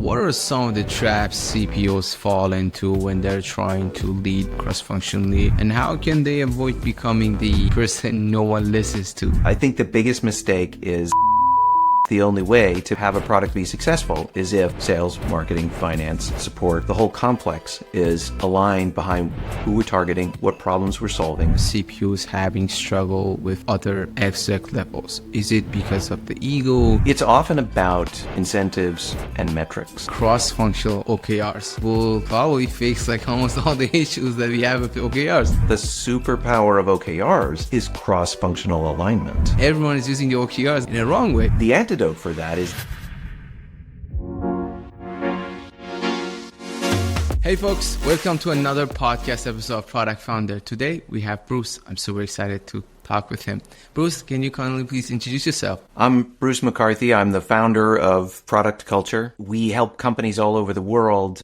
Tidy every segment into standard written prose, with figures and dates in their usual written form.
What are some of the traps CPOs fall into when they're trying to lead cross-functionally, and how can they avoid becoming the person no one listens to? I think the biggest mistake is the only way to have a product be successful is if sales, marketing, finance, support, the whole complex is aligned behind who we're targeting, what problems we're solving. CPOs having struggle with other exec levels. Is it because of the ego? It's often about incentives and metrics. Cross-functional OKRs will probably fix like almost all the issues that we have with OKRs. The superpower of OKRs is cross-functional alignment. Everyone is using the OKRs in a wrong way. The antidote for that is... Hey folks, welcome to another podcast episode of Product Founder. Today we have Bruce. I'm super excited to talk with him. Bruce, can you kindly please introduce yourself? I'm Bruce McCarthy. I'm the founder of Product Culture. We help companies all over the world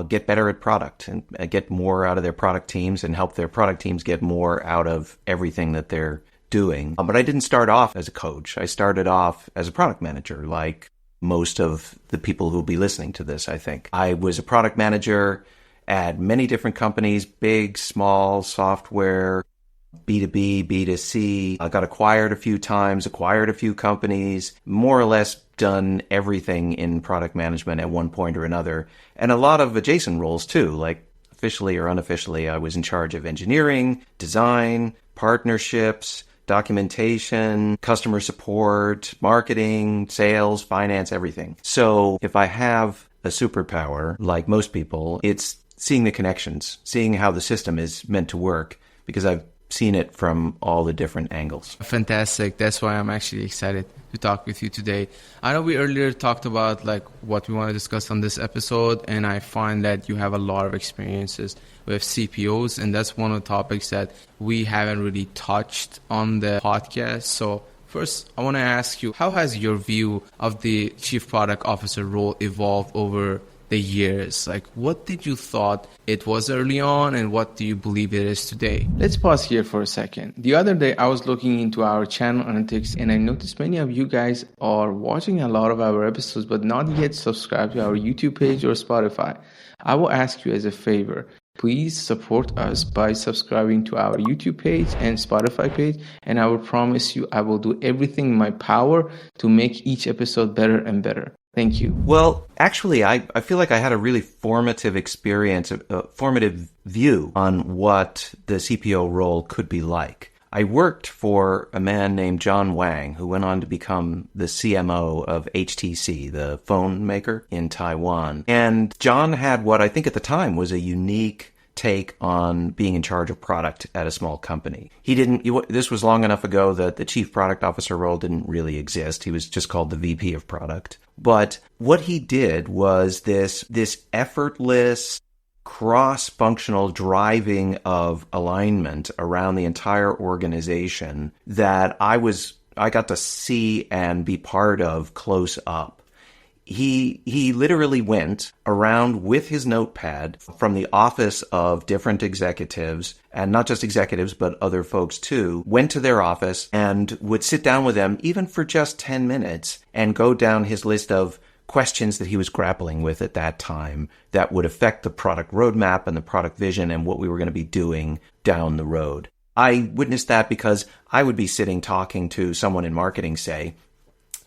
get better at product and get more out of their product teams and help their product teams get more out of everything that they're doing. But I didn't start off as a coach. I started off as a product manager, like most of the people who will be listening to this, I think. I was a product manager at many different companies, big, small, software, B2B, B2C. I got acquired a few times, acquired a few companies, more or less done everything in product management at one point or another, and a lot of adjacent roles too, like officially or unofficially. I was in charge of engineering, design, partnerships, documentation, customer support, marketing, sales, finance, everything. So if I have a superpower, like most people, it's seeing the connections, seeing how the system is meant to work, because I've seen it from all the different angles. Fantastic. That's why I'm actually excited to talk with you today. I know we earlier talked about like what we want to discuss on this episode, and I find that you have a lot of experiences with CPOs, and that's one of the topics that we haven't really touched on the podcast. So first, I want to ask you, how has your view of the Chief Product Officer role evolved over the years? Like, what did you thought it was early on, and what do you believe it is today? Let's pause here for a second. The other day, I was looking into our channel analytics, and I noticed many of you guys are watching a lot of our episodes, but not yet subscribed to our YouTube page or Spotify. I will ask you as a favor, please support us by subscribing to our YouTube page and Spotify page, and I will promise you I will do everything in my power to make each episode better and better. Thank you. Well, actually, I feel like I had a really formative experience, a formative view on what the CPO role could be like. I worked for a man named John Wang, who went on to become the CMO of HTC, the phone maker in Taiwan. And John had what I think at the time was a unique take on being in charge of product at a small company. This was long enough ago that the chief product officer role didn't really exist. He was just called the VP of product. But what he did was this effortless, cross-functional driving of alignment around the entire organization that I got to see and be part of close up. He literally went around with his notepad from the office of different executives, and not just executives, but other folks too, went to their office and would sit down with them even for just 10 minutes and go down his list of questions that he was grappling with at that time that would affect the product roadmap and the product vision and what we were going to be doing down the road. I witnessed that because I would be sitting talking to someone in marketing, say,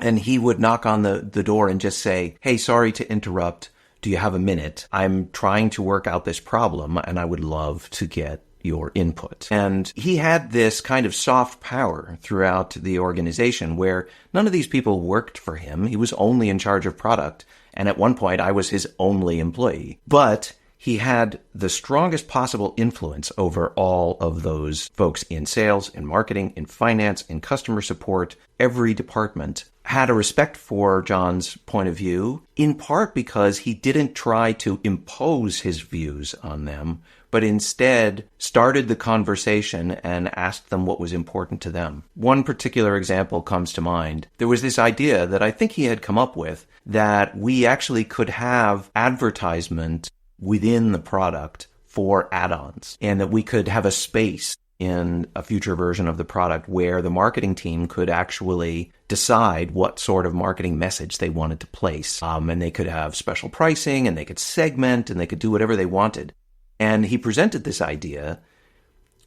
and he would knock on the door and just say, "Hey, sorry to interrupt. Do you have a minute? I'm trying to work out this problem and I would love to get your input." And he had this kind of soft power throughout the organization where none of these people worked for him. He was only in charge of product. And at one point, I was his only employee. But he had the strongest possible influence over all of those folks in sales, in marketing, in finance, in customer support. Every department had a respect for John's point of view, in part because he didn't try to impose his views on them, but instead started the conversation and asked them what was important to them. One particular example comes to mind. There was this idea that I think he had come up with that we actually could have advertisement within the product for add-ons, and that we could have a space in a future version of the product where the marketing team could actually decide what sort of marketing message they wanted to place. And they could have special pricing, and they could segment, and they could do whatever they wanted. And he presented this idea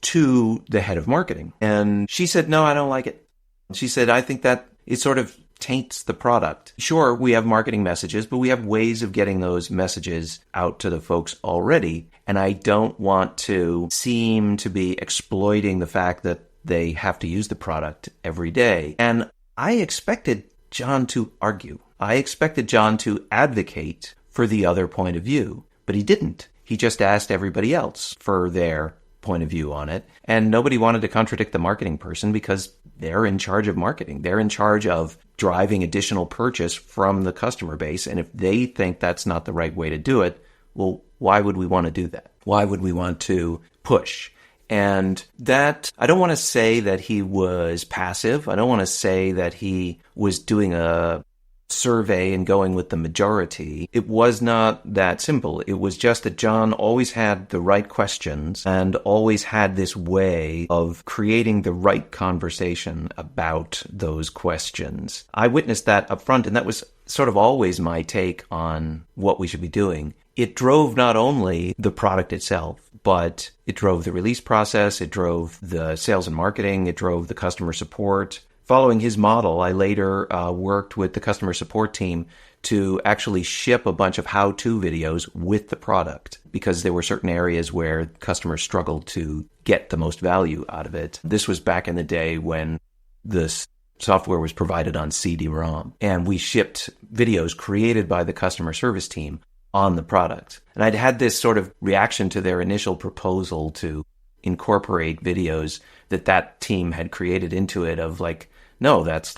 to the head of marketing. And she said, no, I don't like it. She said, I think that it sort of taints the product. Sure, we have marketing messages, but we have ways of getting those messages out to the folks already. And I don't want to seem to be exploiting the fact that they have to use the product every day. And I expected John to argue. I expected John to advocate for the other point of view, but he didn't. He just asked everybody else for their point of view on it. And nobody wanted to contradict the marketing person because they're in charge of marketing. They're in charge of driving additional purchase from the customer base. And if they think that's not the right way to do it, well, why would we want to do that? Why would we want to push? And that, I don't want to say that he was passive. I don't want to say that he was doing a survey and going with the majority. It was not that simple. It was just that John always had the right questions and always had this way of creating the right conversation about those questions. I witnessed that up front, and that was sort of always my take on what we should be doing. It drove not only the product itself, but it drove the release process, it drove the sales and marketing, it drove the customer support. Following his model, I later worked with the customer support team to actually ship a bunch of how-to videos with the product because there were certain areas where customers struggled to get the most value out of it. This was back in the day when this software was provided on CD-ROM, and we shipped videos created by the customer service team on the product. And I'd had this sort of reaction to their initial proposal to incorporate videos that team had created into it of like, no, that's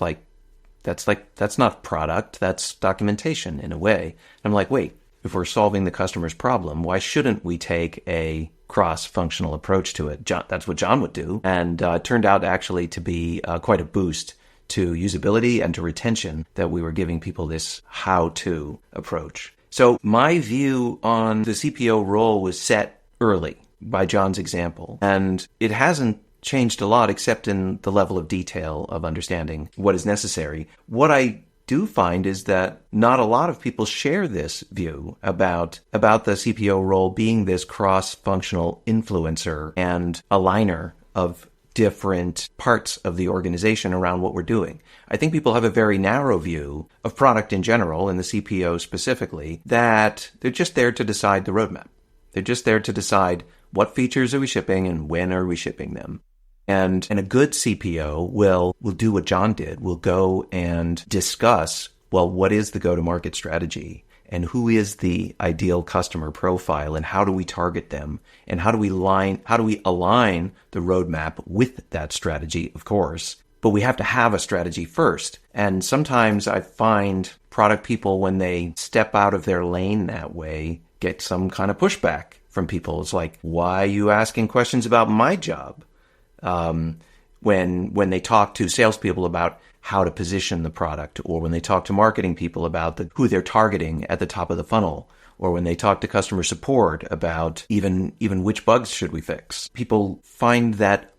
not product, that's documentation in a way. And I'm like, wait, if we're solving the customer's problem, why shouldn't we take a cross-functional approach to it? That's what John would do. And it turned out actually to be quite a boost to usability and to retention that we were giving people this how-to approach. So my view on the CPO role was set early by John's example, and it hasn't changed a lot except in the level of detail of understanding what is necessary. What I do find is that not a lot of people share this view about the CPO role being this cross-functional influencer and aligner of different parts of the organization around what we're doing. I think people have a very narrow view of product in general, and the CPO specifically, that they're just there to decide the roadmap. They're just there to decide what features are we shipping and when are we shipping them. And a good CPO will do what John did, will go and discuss, well, what is the go-to-market strategy? And who is the ideal customer profile, and how do we target them, and how do we align the roadmap with that strategy, of course. But we have to have a strategy first. And sometimes I find product people, when they step out of their lane that way, get some kind of pushback from people. It's like, why are you asking questions about my job? When they talk to salespeople about how to position the product, or when they talk to marketing people about who they're targeting at the top of the funnel, or when they talk to customer support about even which bugs should we fix. People find that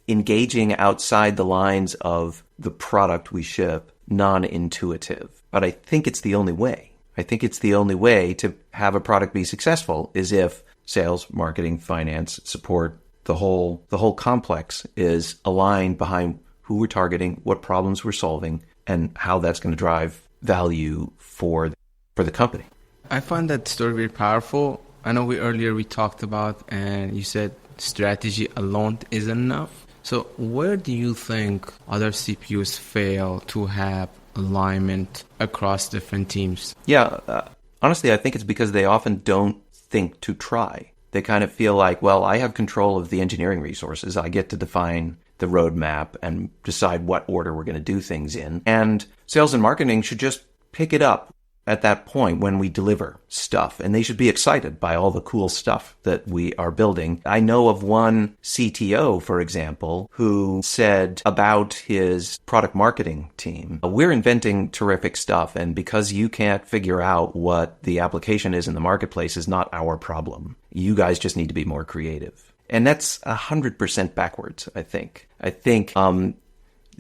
engaging outside the lines of the product we ship non-intuitive. But I think it's the only way. I think it's the only way to have a product be successful is if sales, marketing, finance, support, the whole complex is aligned behind who we're targeting, what problems we're solving, and how that's going to drive value for the company. I find that story very powerful. I know earlier we talked about, and you said strategy alone isn't enough. So where do you think other CPUs fail to have alignment across different teams? Yeah, honestly, I think it's because they often don't think to try. They kind of feel like, well, I have control of the engineering resources. I get to define the roadmap and decide what order we're going to do things in. And sales and marketing should just pick it up at that point when we deliver stuff. And they should be excited by all the cool stuff that we are building. I know of one CTO, for example, who said about his product marketing team, we're inventing terrific stuff. And because you can't figure out what the application is in the marketplace is not our problem. You guys just need to be more creative. And that's 100% backwards, I think.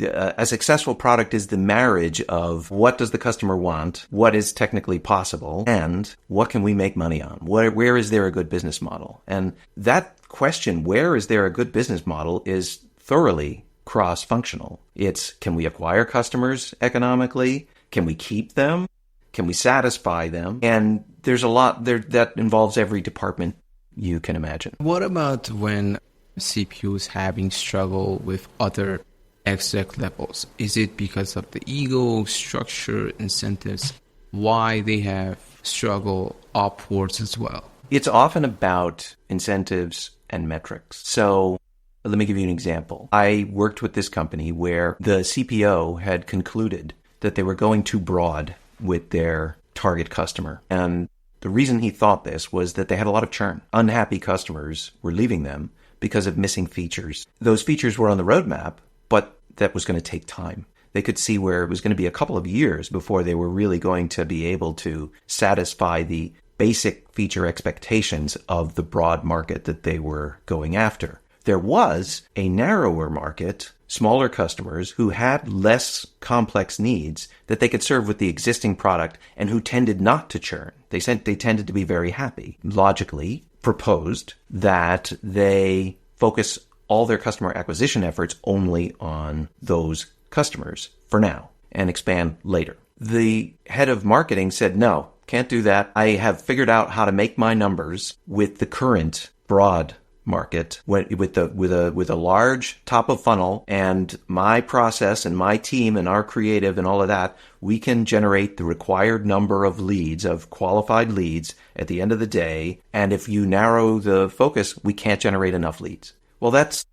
A successful product is the marriage of what does the customer want, what is technically possible, and what can we make money on? Where is there a good business model? And that question, where is there a good business model, is thoroughly cross-functional. It's, can we acquire customers economically? Can we keep them? Can we satisfy them? And there's a lot there that involves every department you can imagine. What about when CPOs having struggle with other exec levels? Is it because of the ego, structure, incentives? Why they have struggle upwards as well? It's often about incentives and metrics. So let me give you an example. I worked with this company where the CPO had concluded that they were going too broad with their target customer. And the reason he thought this was that they had a lot of churn. Unhappy customers were leaving them because of missing features. Those features were on the roadmap, but that was going to take time. They could see where it was going to be a couple of years before they were really going to be able to satisfy the basic feature expectations of the broad market that they were going after. There was a narrower market, smaller customers who had less complex needs that they could serve with the existing product and who tended not to churn. They tended to be very happy. Logically proposed that they focus all their customer acquisition efforts only on those customers for now and expand later. The head of marketing said, no, can't do that. I have figured out how to make my numbers with the current broad market with a large top of funnel, and my process and my team and our creative and all of that, we can generate the required number of leads, of qualified leads at the end of the day. And if you narrow the focus, we can't generate enough leads. Well, that's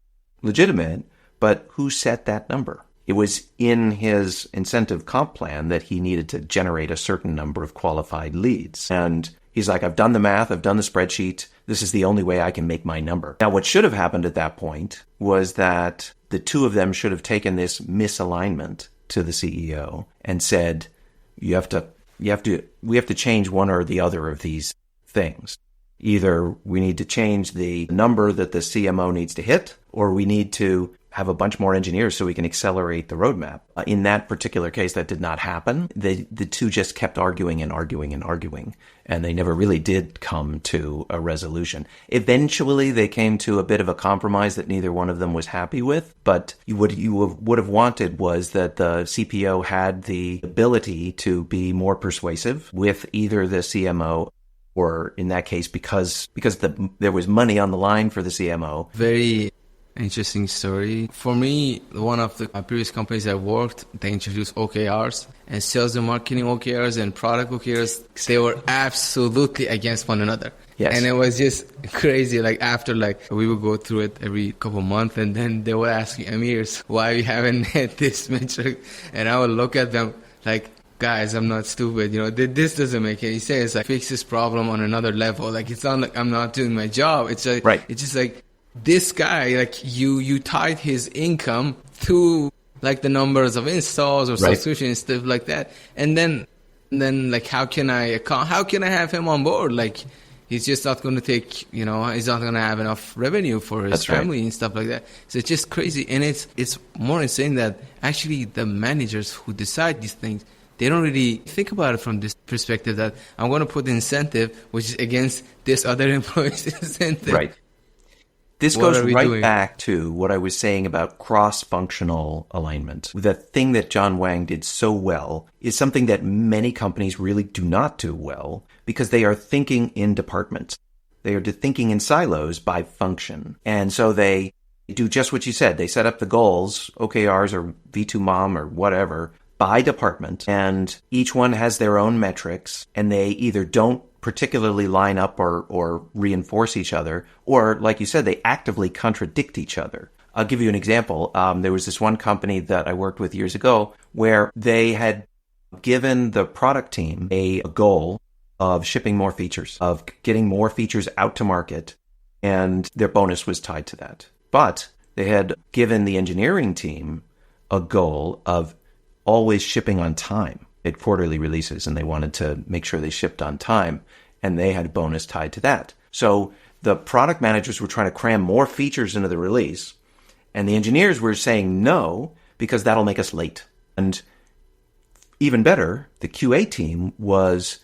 legitimate, but who set that number? It was in his incentive comp plan that he needed to generate a certain number of qualified leads. And he's like, I've done the math, I've done the spreadsheet. This is the only way I can make my number. Now, what should have happened at that point was that the two of them should have taken this misalignment to the CEO and said, we have to change one or the other of these things. Either we need to change the number that the CMO needs to hit, or we need to have a bunch more engineers so we can accelerate the roadmap. In that particular case, that did not happen. The two just kept arguing and arguing and arguing, and they never really did come to a resolution. Eventually, they came to a bit of a compromise that neither one of them was happy with, but what you would have wanted was that the CPO had the ability to be more persuasive with either the CMO, or in that case, because there was money on the line for the CMO. Very interesting story. For me, one of the previous companies I worked, they introduced OKRs, and sales and marketing OKRs and product OKRs. They were absolutely against one another. Yes. And it was just crazy. After we would go through it every couple of months, and then they were asking Amir, why we haven't hit this metric? And I would look at them like, guys, I'm not stupid. This doesn't make any sense. Fix this problem on another level. It's not like I'm not doing my job. It's like, right. It's just like, this guy, you tied his income to the numbers of installs or subscriptions and stuff like that. And then how can I have him on board? He's just not going to take, he's not going to have enough revenue for his family and stuff like that. So it's just crazy. And it's more insane that actually the managers who decide these things, they don't really think about it from this perspective that I'm going to put the incentive, which is against this other employee's incentive. Right. This goes right back to what I was saying about cross-functional alignment. The thing that John Wang did so well is something that many companies really do not do well, because they are thinking in departments. They are thinking in silos by function. And so they do just what you said. They set up the goals, OKRs or V2MOM or whatever, by department, and each one has their own metrics, and they either don't particularly line up or reinforce each other, or, like you said, they actively contradict each other. I'll give you an example. There was this one company that I worked with years ago where they had given the product team a goal of shipping more features, of getting more features out to market, and their bonus was tied to that. But they had given the engineering team a goal of always shipping on time at quarterly releases, and they wanted to make sure they shipped on time, and they had a bonus tied to that. So the product managers were trying to cram more features into the release, and the engineers were saying no because that'll make us late. And even better, the QA team was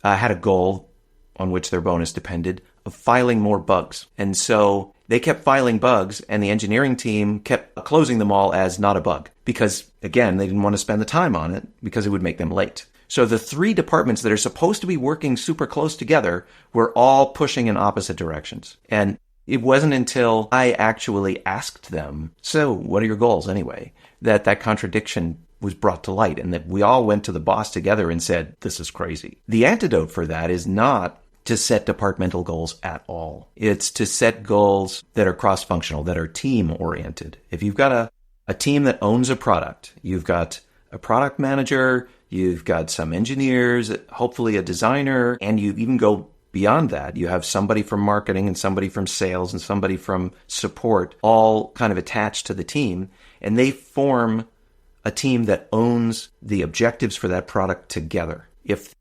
had a goal on which their bonus depended of filing more bugs. And so they kept filing bugs, and the engineering team kept closing them all as not a bug because, again, they didn't want to spend the time on it because it would make them late. So the three departments that are supposed to be working super close together were all pushing in opposite directions. And it wasn't until I actually asked them, so what are your goals anyway, that contradiction was brought to light, and that we all went to the boss together and said, this is crazy. The antidote for that is not to set departmental goals at all. It's to set goals that are cross-functional, that are team-oriented. If you've got a team that owns a product, you've got a product manager, you've got some engineers, hopefully a designer, and you even go beyond that. You have somebody from marketing and somebody from sales and somebody from support, all kind of attached to the team, and they form a team that owns the objectives for that product together. If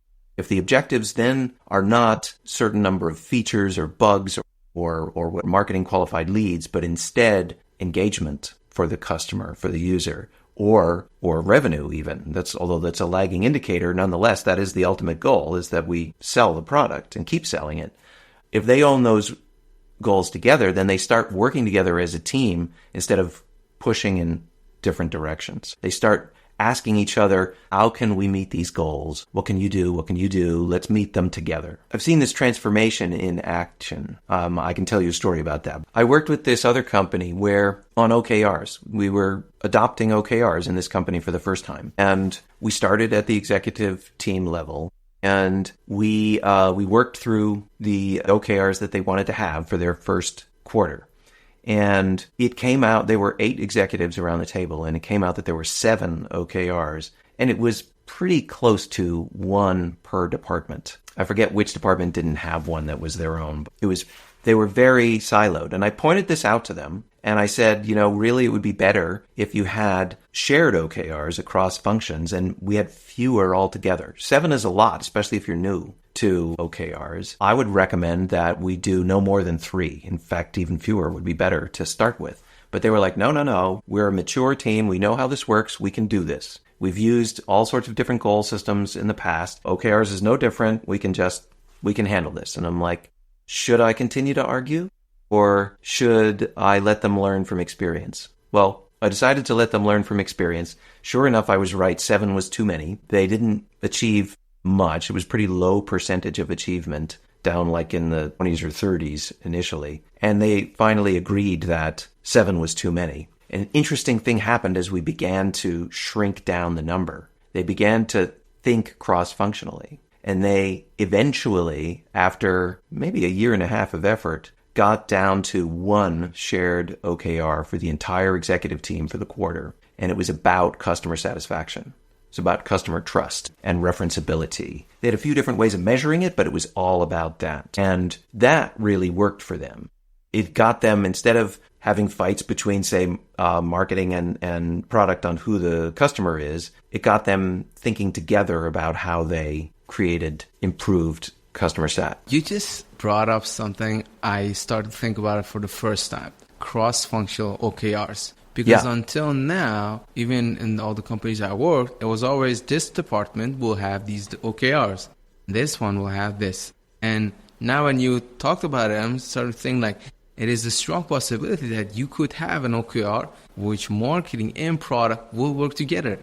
the objectives then are not certain number of features or bugs or what marketing qualified leads, but instead engagement for the customer, for the user, or revenue even. Although that's a lagging indicator, nonetheless, that is the ultimate goal, is that we sell the product and keep selling it. If they own those goals together, then they start working together as a team instead of pushing in different directions. They start asking each other, how can we meet these goals? What can you do? What can you do? Let's meet them together. I've seen this transformation in action. I can tell you a story about that. I worked with this other company where on OKRs, we were adopting OKRs in this company for the first time. And we started at the executive team level. And we worked through the OKRs that they wanted to have for their first quarter. And it came out, there were 8 executives around the table, and it came out that there were 7 OKRs. And it was pretty close to 1 per department. I forget which department didn't have one that was their own. They were very siloed. And I pointed this out to them. And I said, really it would be better if you had shared OKRs across functions and we had fewer altogether. 7 is a lot, especially if you're new to OKRs. I would recommend that we do no more than 3. In fact, even fewer would be better to start with. But they were like, no. We're a mature team. We know how this works. We can do this. We've used all sorts of different goal systems in the past. OKRs is no different. We can handle this. And I'm like, should I continue to argue? Or should I let them learn from experience? Well, I decided to let them learn from experience. Sure enough, I was right. 7 was too many. They didn't achieve much. It was pretty low percentage of achievement, down like in the 20s or 30s initially. And they finally agreed that 7 was too many. An interesting thing happened as we began to shrink down the number. They began to think cross-functionally. And they eventually, after maybe a year and a half of effort, got down to 1 shared OKR for the entire executive team for the quarter. And it was about customer satisfaction. It's about customer trust and referenceability. They had a few different ways of measuring it, but it was all about that. And that really worked for them. It got them, instead of having fights between, say, marketing and product on who the customer is, it got them thinking together about how they created improved customer sat. You just brought up something I started to think about it for the first time. Cross-functional OKRs. Because until now, even in all the companies I worked, it was always this department will have these OKRs. This one will have this. And now when you talked about it, I'm starting to think like it is a strong possibility that you could have an OKR which marketing and product will work together.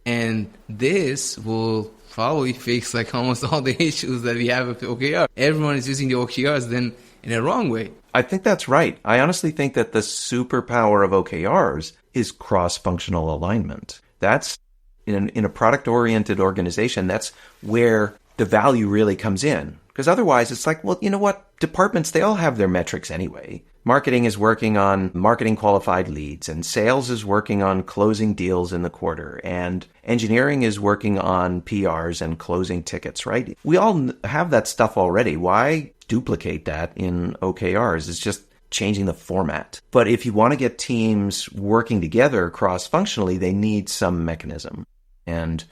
And this will probably fix like almost all the issues that we have with OKR. Everyone is using the OKRs then in a wrong way. I think that's right. I honestly think that the superpower of OKRs is cross-functional alignment. That's in a product-oriented organization, that's where the value really comes in. Because otherwise it's like, well, you know what? Departments, they all have their metrics anyway. Marketing is working on marketing qualified leads, and sales is working on closing deals in the quarter, and engineering is working on PRs and closing tickets, right? We all have that stuff already. Why duplicate that in OKRs? It's just changing the format. But if you want to get teams working together cross-functionally, they need some mechanism. And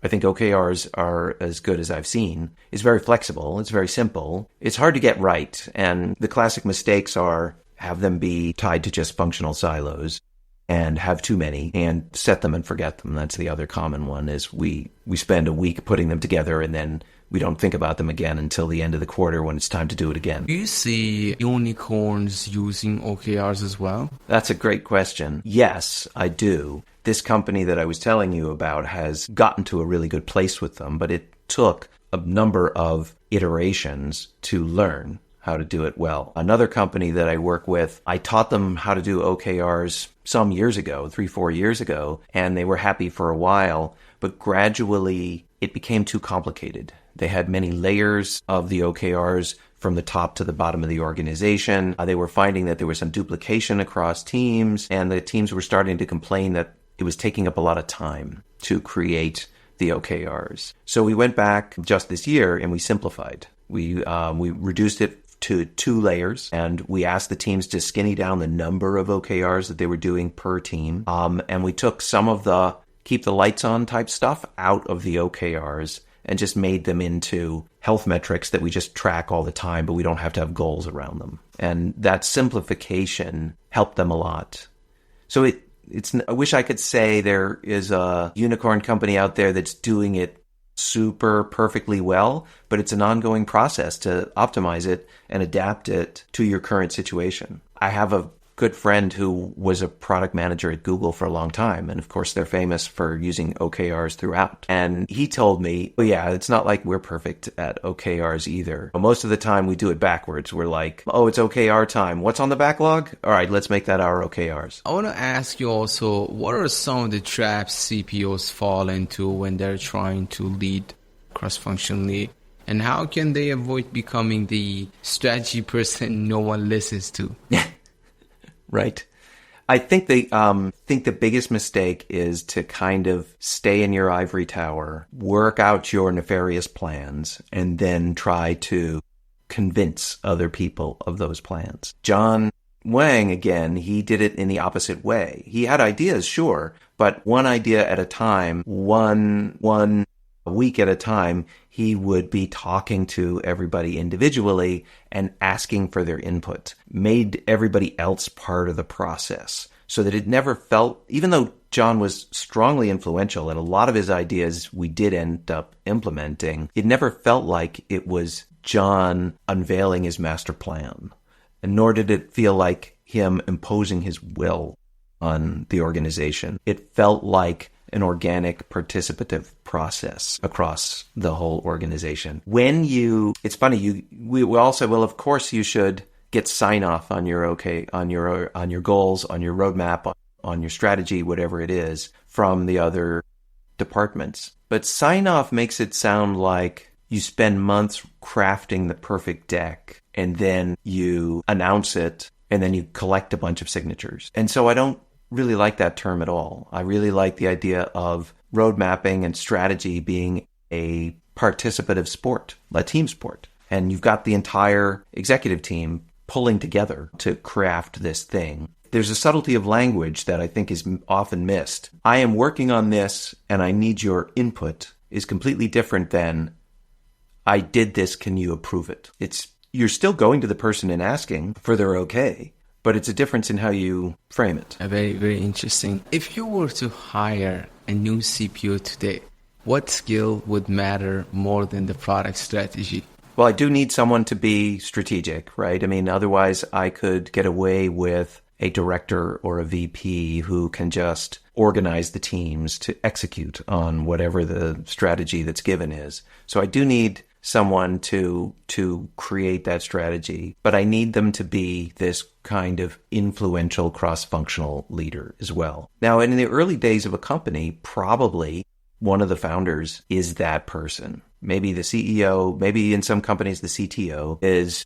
I think OKRs are as good as I've seen. It's very flexible. It's very simple. It's hard to get right. And the classic mistakes are have them be tied to just functional silos and have too many and set them and forget them. That's the other common one is we spend a week putting them together and then we don't think about them again until the end of the quarter when it's time to do it again. Do you see unicorns using OKRs as well? That's a great question. Yes, I do. This company that I was telling you about has gotten to a really good place with them, but it took a number of iterations to learn how to do it well. Another company that I work with, I taught them how to do OKRs some years ago, 3-4 years ago, and they were happy for a while, but gradually it became too complicated. They had many layers of the OKRs from the top to the bottom of the organization. They were finding that there was some duplication across teams, and the teams were starting to complain that it was taking up a lot of time to create the OKRs. So we went back just this year and we simplified. We reduced it to 2 layers, and we asked the teams to skinny down the number of OKRs that they were doing per team. And we took some of the keep the lights on type stuff out of the OKRs and just made them into health metrics that we just track all the time, but we don't have to have goals around them. And that simplification helped them a lot. So I wish I could say there is a unicorn company out there that's doing it super perfectly well, but it's an ongoing process to optimize it and adapt it to your current situation. I have a good friend who was a product manager at Google for a long time. And of course, they're famous for using OKRs throughout. And he told me, oh yeah, it's not like we're perfect at OKRs either. Most of the time we do it backwards. We're like, oh, it's OKR time. What's on the backlog? All right, let's make that our OKRs. I want to ask you also, what are some of the traps CPOs fall into when they're trying to lead cross-functionally? And how can they avoid becoming the strategy person no one listens to? Right. I think the biggest mistake is to kind of stay in your ivory tower, work out your nefarious plans, and then try to convince other people of those plans. John Wang, again, he did it in the opposite way. He had ideas, sure, but one idea at a time, one week at a time, he would be talking to everybody individually and asking for their input, made everybody else part of the process so that it never felt, even though John was strongly influential and a lot of his ideas we did end up implementing, it never felt like it was John unveiling his master plan. And nor did it feel like him imposing his will on the organization. It felt like an organic participative process across the whole organization. It's funny, we all say, well, of course you should get sign off on your goals, on your roadmap, on your strategy, whatever it is, from the other departments. But sign off makes it sound like you spend months crafting the perfect deck and then you announce it and then you collect a bunch of signatures. And so I don't really like that term at all. I really like the idea of road mapping and strategy being a participative sport, a team sport. And you've got the entire executive team pulling together to craft this thing. There's a subtlety of language that I think is often missed. I am working on this and I need your input is completely different than I did this, can you approve it? You're still going to the person and asking for their okay, but it's a difference in how you frame it. Very, very interesting. If you were to hire a new CPO today, what skill would matter more than the product strategy? Well, I do need someone to be strategic, right? I mean, otherwise I could get away with a director or a VP who can just organize the teams to execute on whatever the strategy that's given is. So I do need someone to create that strategy, but I need them to be this kind of influential cross-functional leader as well. Now, in the early days of a company, probably one of the founders is that person. Maybe the CEO, maybe in some companies the CTO is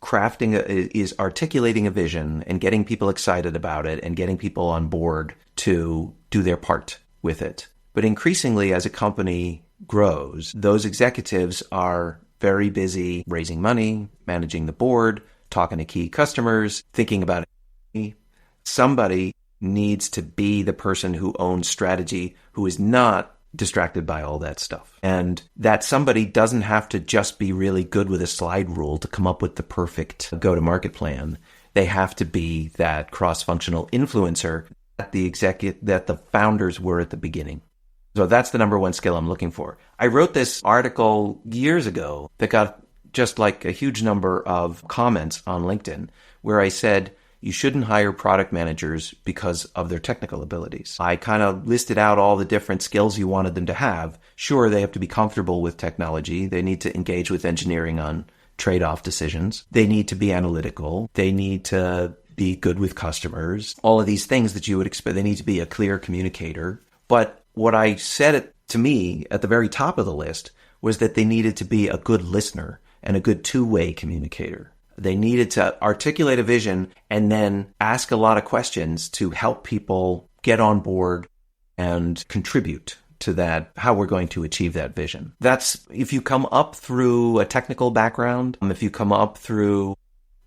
articulating a vision and getting people excited about it and getting people on board to do their part with it. But increasingly, as a company grows, those executives are very busy raising money, managing the board, talking to key customers, thinking about it. Somebody needs to be the person who owns strategy, who is not distracted by all that stuff. And that somebody doesn't have to just be really good with a slide rule to come up with the perfect go-to-market plan. They have to be that cross-functional influencer that the founders were at the beginning. So that's the number one skill I'm looking for. I wrote this article years ago that got just like a huge number of comments on LinkedIn where I said, you shouldn't hire product managers because of their technical abilities. I kind of listed out all the different skills you wanted them to have. Sure, they have to be comfortable with technology. They need to engage with engineering on trade-off decisions. They need to be analytical. They need to be good with customers. All of these things that you would expect. They need to be a clear communicator. But what I said to me at the very top of the list was that they needed to be a good listener and a good two-way communicator. They needed to articulate a vision and then ask a lot of questions to help people get on board and contribute to that, how we're going to achieve that vision. That's if you come up through a technical background, if you come up through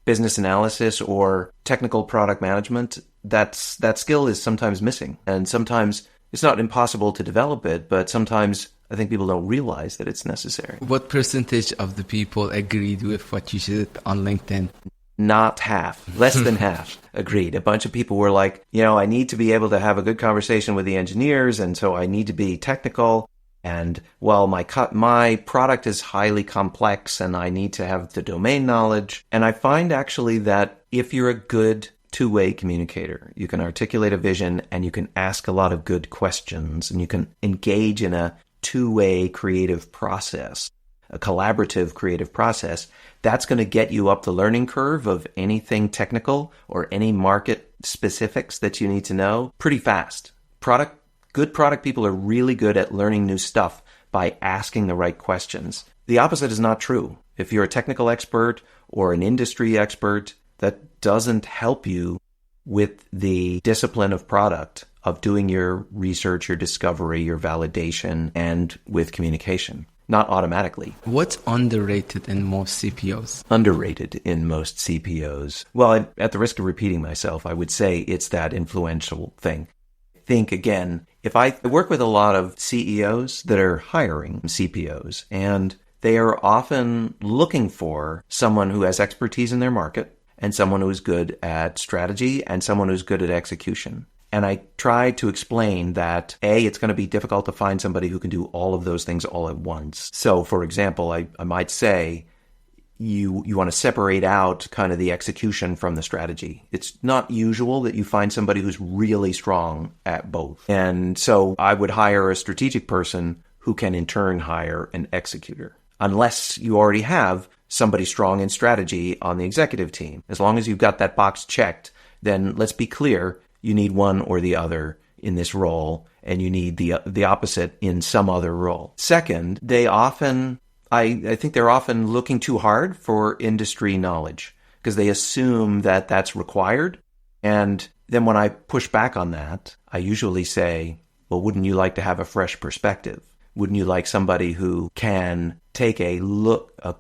business analysis or technical product management, that skill is sometimes missing. And sometimes it's not impossible to develop it, but sometimes I think people don't realize that it's necessary. What percentage of the people agreed with what you said on LinkedIn? Not half, less than half agreed. A bunch of people were like, I need to be able to have a good conversation with the engineers, and so I need to be technical. And well, my product is highly complex, and I need to have the domain knowledge. And I find actually that if you're a good two-way communicator, you can articulate a vision, and you can ask a lot of good questions, and you can engage in a two-way creative process, a collaborative creative process, that's going to get you up the learning curve of anything technical or any market specifics that you need to know pretty fast. Good product people are really good at learning new stuff by asking the right questions. The opposite is not true. If you're a technical expert or an industry expert, that doesn't help you with the discipline of product, of doing your research, your discovery, your validation, and with communication. Not automatically. What's underrated in most CPOs? Underrated in most CPOs. Well, at the risk of repeating myself, I would say it's that influential thing. Think again, if I work with a lot of CEOs that are hiring CPOs, and they are often looking for someone who has expertise in their market, and someone who's good at strategy, and someone who's good at execution. And I try to explain that, A, it's going to be difficult to find somebody who can do all of those things all at once. So, for example, I might say you want to separate out kind of the execution from the strategy. It's not usual that you find somebody who's really strong at both. And so I would hire a strategic person who can in turn hire an executor, unless you already have somebody strong in strategy on the executive team. As long as you've got that box checked, then let's be clear, you need one or the other in this role, and you need the opposite in some other role. Second, I think they're often looking too hard for industry knowledge because they assume that that's required. And then when I push back on that, I usually say, well, wouldn't you like to have a fresh perspective? Wouldn't you like somebody who can take a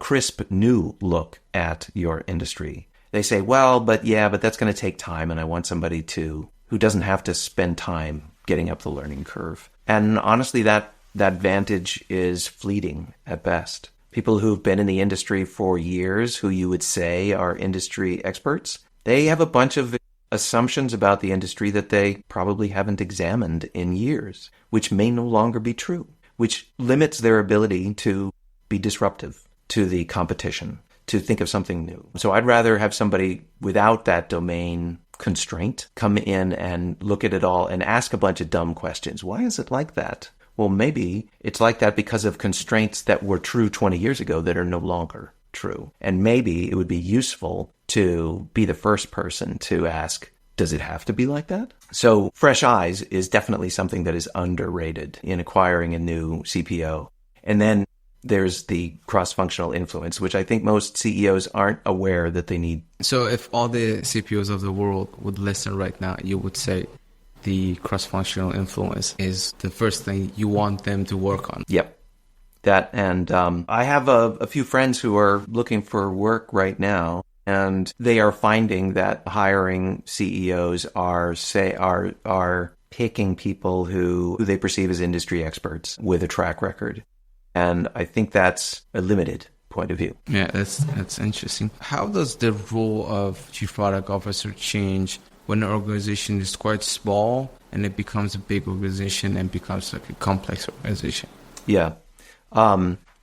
crisp new look at your industry? They say, well, but that's going to take time, and I want somebody who doesn't have to spend time getting up the learning curve. And honestly, that advantage is fleeting at best. People who've been in the industry for years, who you would say are industry experts, they have a bunch of assumptions about the industry that they probably haven't examined in years, which may no longer be true, which limits their ability to be disruptive to the competition, to think of something new. So I'd rather have somebody without that domain constraint come in and look at it all and ask a bunch of dumb questions. Why is it like that? Well, maybe it's like that because of constraints that were true 20 years ago that are no longer true. And maybe it would be useful to be the first person to ask, does it have to be like that? So fresh eyes is definitely something that is underrated in acquiring a new CPO. And then there's the cross-functional influence, which I think most CEOs aren't aware that they need. So if all the CPOs of the world would listen right now, you would say the cross-functional influence is the first thing you want them to work on. Yep. That, and I have a few friends who are looking for work right now, and they are finding that hiring CEOs are picking people who they perceive as industry experts with a track record. And I think that's a limited point of view. Yeah, that's interesting. How does the role of chief product officer change when an organization is quite small and it becomes a big organization and becomes like a complex organization? Yeah.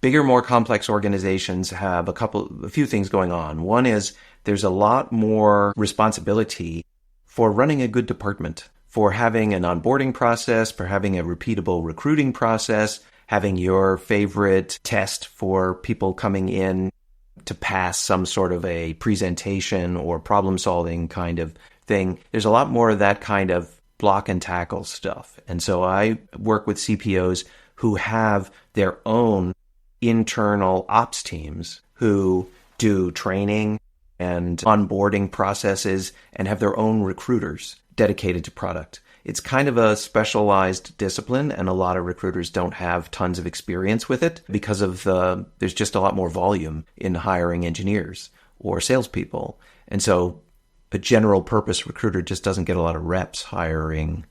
Bigger, more complex organizations have a few things going on. One is there's a lot more responsibility for running a good department, for having an onboarding process, for having a repeatable recruiting process, having your favorite test for people coming in to pass some sort of a presentation or problem-solving kind of thing. There's a lot more of that kind of block and tackle stuff. And so I work with CPOs who have their own internal ops teams who do training and onboarding processes and have their own recruiters dedicated to product. It's kind of a specialized discipline, and a lot of recruiters don't have tons of experience with it because of there's just a lot more volume in hiring engineers or salespeople. And so a general purpose recruiter just doesn't get a lot of reps hiring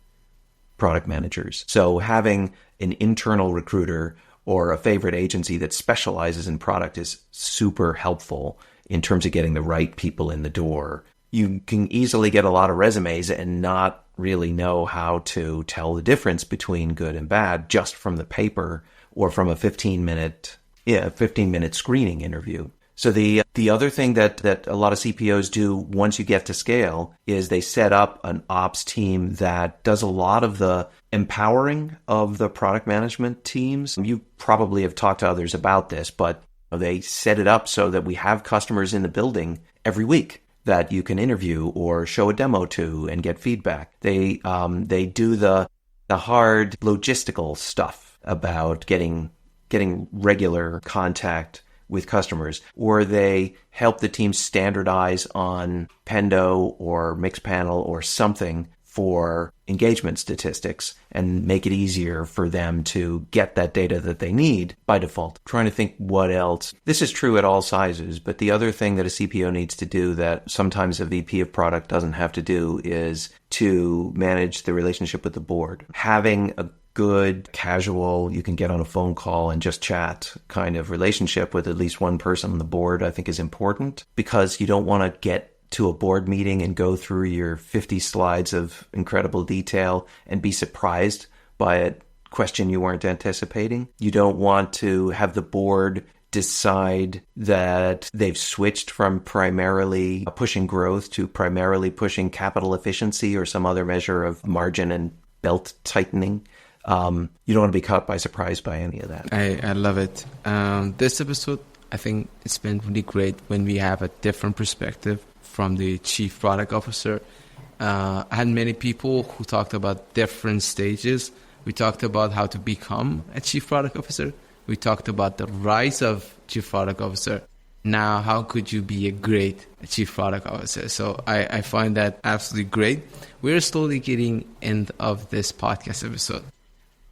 product managers. So having an internal recruiter or a favorite agency that specializes in product is super helpful in terms of getting the right people in the door. You can easily get a lot of resumes and not really know how to tell the difference between good and bad just from the paper or from a 15-minute screening interview. So the other thing that a lot of CPOs do once you get to scale is they set up an ops team that does a lot of the empowering of the product management teams. You probably have talked to others about this, but they set it up so that we have customers in the building every week that you can interview or show a demo to and get feedback. They do the hard logistical stuff about getting regular contact with customers, or they help the team standardize on Pendo or Mixpanel or something for engagement statistics and make it easier for them to get that data that they need by default. Trying to think what else. This is true at all sizes, but the other thing that a CPO needs to do that sometimes a VP of product doesn't have to do is to manage the relationship with the board. Having a good, casual, you can get on a phone call and just chat kind of relationship with at least one person on the board, I think is important, because you don't want to get to a board meeting and go through your 50 slides of incredible detail and be surprised by a question you weren't anticipating. You don't want to have the board decide that they've switched from primarily pushing growth to primarily pushing capital efficiency or some other measure of margin and belt tightening. You don't want to be caught by surprise by any of that. I love it. This episode, I think it's been really great when we have a different perspective from the chief product officer. I had many people who talked about different stages. We talked about how to become a chief product officer. We talked about the rise of chief product officer. Now, how could you be a great chief product officer? So I find that absolutely great. We're slowly getting end of this podcast episode.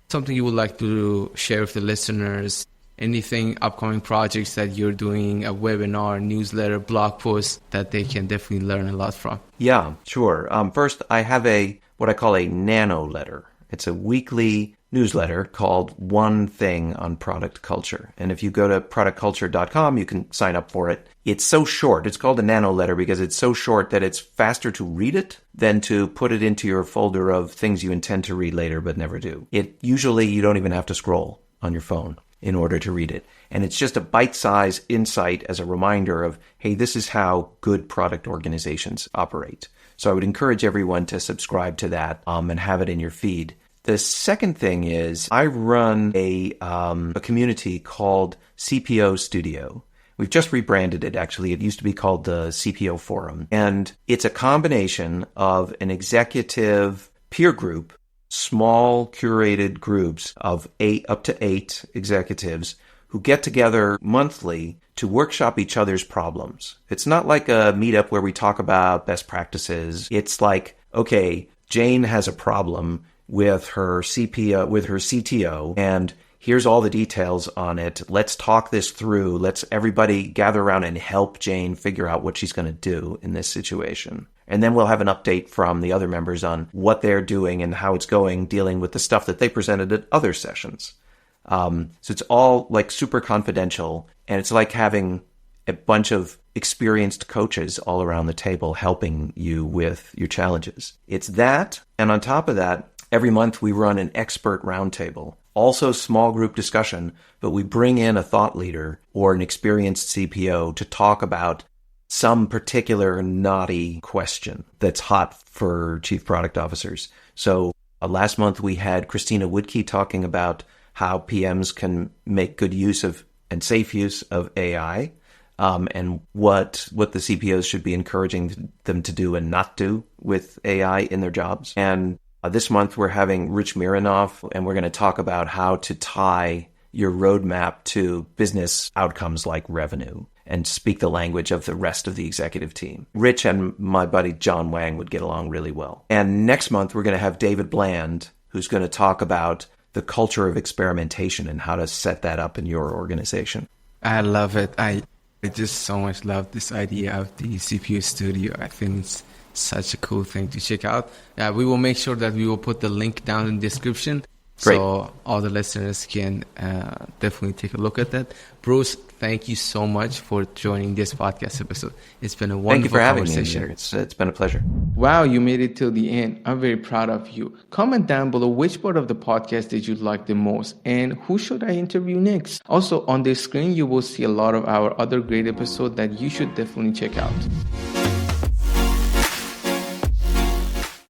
Something you would like to share with the listeners? Anything, upcoming projects that you're doing, a webinar, newsletter, blog post that they can definitely learn a lot from? Yeah, sure. First, I have what I call a nano letter. It's a weekly newsletter called One Thing on Product Culture. And if you go to productculture.com, you can sign up for it. It's so short. It's called a nano letter because it's so short that it's faster to read it than to put it into your folder of things you intend to read later but never do. Usually you don't even have to scroll on your phone in order to read it. And it's just a bite-sized insight as a reminder of, hey, this is how good product organizations operate. So I would encourage everyone to subscribe to that and have it in your feed. The second thing is I run a community called CPO Studio. We've just rebranded it, actually. It used to be called the CPO Forum. And it's a combination of an executive peer group, small curated groups of up to eight executives who get together monthly to workshop each other's problems. It's not like a meetup where we talk about best practices. It's like, okay, Jane has a problem with her CPO, with her CTO, and here's all the details on it. Let's talk this through. Let's everybody gather around and help Jane figure out what she's going to do in this situation. And then we'll have an update from the other members on what they're doing and how it's going, dealing with the stuff that they presented at other sessions. So it's all like super confidential, and it's like having a bunch of experienced coaches all around the table helping you with your challenges. It's that, and on top of that, every month we run an expert roundtable. Also small group discussion, but we bring in a thought leader or an experienced CPO to talk about some particular knotty question that's hot for chief product officers. So last month we had Christina Woodkey talking about how PMs can make good use of and safe use of AI, and what the CPOs should be encouraging them to do and not do with AI in their jobs. And this month we're having Rich Mironov, and we're going to talk about how to tie your roadmap to business outcomes like revenue and speak the language of the rest of the executive team. Rich and my buddy John Wang would get along really well. And next month we're going to have David Bland, who's going to talk about the culture of experimentation and how to set that up in your organization. I love it. I just so much love this idea of the CPU studio. I think it's such a cool thing to check out. We will make sure that we will put the link down in the description. Great. So all the listeners can definitely take a look at that. Bruce, thank you so much for joining this podcast episode. It's been a wonderful conversation. Thank you for having me. It's been a pleasure. Wow, you made it till the end. I'm very proud of you. Comment down below which part of the podcast did you like the most and who should I interview next. Also, on the screen, you will see a lot of our other great episodes that you should definitely check out.